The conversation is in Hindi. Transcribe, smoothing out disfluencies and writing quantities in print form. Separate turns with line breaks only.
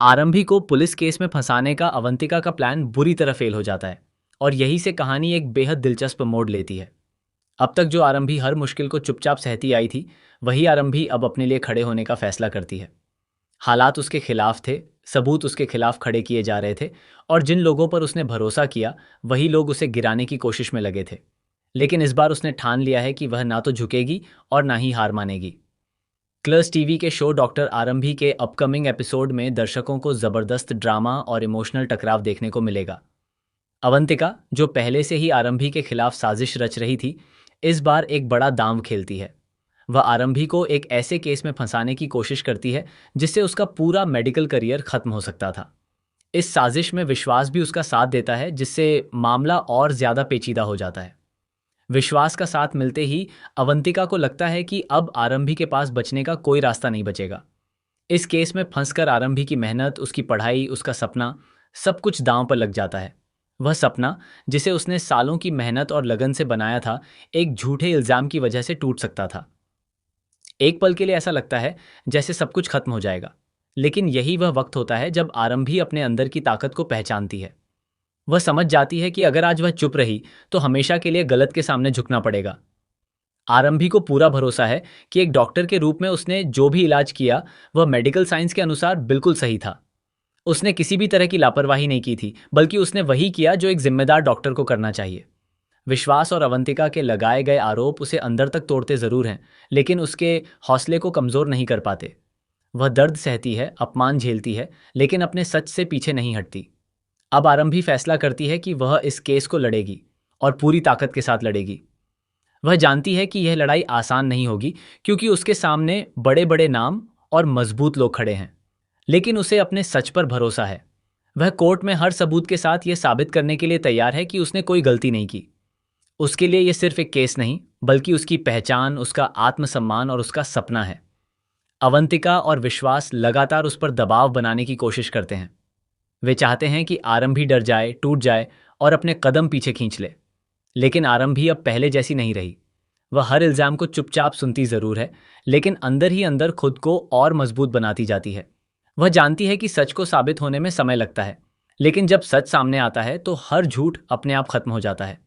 आरंभी को पुलिस केस में फंसाने का अवंतिका का प्लान बुरी तरह फेल हो जाता है और यहीं से कहानी एक बेहद दिलचस्प मोड़ लेती है। अब तक जो आरंभी हर मुश्किल को चुपचाप सहती आई थी, वही आरंभी अब अपने लिए खड़े होने का फैसला करती है। हालात उसके खिलाफ थे, सबूत उसके खिलाफ खड़े किए जा रहे थे और जिन लोगों पर उसने भरोसा किया वही लोग उसे गिराने की कोशिश में लगे थे। लेकिन इस बार उसने ठान लिया है कि वह ना तो झुकेगी और ना ही हार मानेगी। क्लर्स टीवी के शो डॉक्टर आरंभी के अपकमिंग एपिसोड में दर्शकों को जबरदस्त ड्रामा और इमोशनल टकराव देखने को मिलेगा। अवंतिका, जो पहले से ही आरंभी के खिलाफ साजिश रच रही थी, इस बार एक बड़ा दांव खेलती है। वह आरंभी को एक ऐसे केस में फंसाने की कोशिश करती है जिससे उसका पूरा मेडिकल करियर खत्म हो सकता था। इस साजिश में विश्वास भी उसका साथ देता है, जिससे मामला और ज्यादा पेचीदा हो जाता है। विश्वास का साथ मिलते ही अवंतिका को लगता है कि अब आरंभी के पास बचने का कोई रास्ता नहीं बचेगा। इस केस में फंसकर आरंभी की मेहनत, उसकी पढ़ाई, उसका सपना, सब कुछ दांव पर लग जाता है। वह सपना, जिसे उसने सालों की मेहनत और लगन से बनाया था, एक झूठे इल्जाम की वजह से टूट सकता था। एक पल के लिए ऐसा लगता है जैसे सब कुछ खत्म हो जाएगा, लेकिन यही वह वक्त होता है जब आरंभी अपने अंदर की ताकत को पहचानती है। वह समझ जाती है कि अगर आज वह चुप रही तो हमेशा के लिए गलत के सामने झुकना पड़ेगा। आरंभी को पूरा भरोसा है कि एक डॉक्टर के रूप में उसने जो भी इलाज किया वह मेडिकल साइंस के अनुसार बिल्कुल सही था। उसने किसी भी तरह की लापरवाही नहीं की थी, बल्कि उसने वही किया जो एक जिम्मेदार डॉक्टर को करना चाहिए। विश्वास और अवंतिका के लगाए गए आरोप उसे अंदर तक तोड़ते जरूर हैं, लेकिन उसके हौसले को कमजोर नहीं कर पाते। वह दर्द सहती है, अपमान झेलती है, लेकिन अपने सच से पीछे नहीं हटती। अब आरंभी फैसला करती है कि वह इस केस को लड़ेगी और पूरी ताकत के साथ लड़ेगी। वह जानती है कि यह लड़ाई आसान नहीं होगी, क्योंकि उसके सामने बड़े बड़े नाम और मजबूत लोग खड़े हैं। लेकिन उसे अपने सच पर भरोसा है। वह कोर्ट में हर सबूत के साथ यह साबित करने के लिए तैयार है कि उसने कोई गलती नहीं की। उसके लिए यह सिर्फ एक केस नहीं, बल्कि उसकी पहचान, उसका आत्मसम्मान और उसका सपना है। अवंतिका और विश्वास लगातार उस पर दबाव बनाने की कोशिश करते हैं। वे चाहते हैं कि आरंभी डर जाए, टूट जाए और अपने कदम पीछे खींच ले। लेकिन आरंभी अब पहले जैसी नहीं रही। वह हर इल्जाम को चुपचाप सुनती जरूर है, लेकिन अंदर ही अंदर खुद को और मजबूत बनाती जाती है। वह जानती है कि सच को साबित होने में समय लगता है, लेकिन जब सच सामने आता है तो हर झूठ अपने आप खत्म हो जाता है।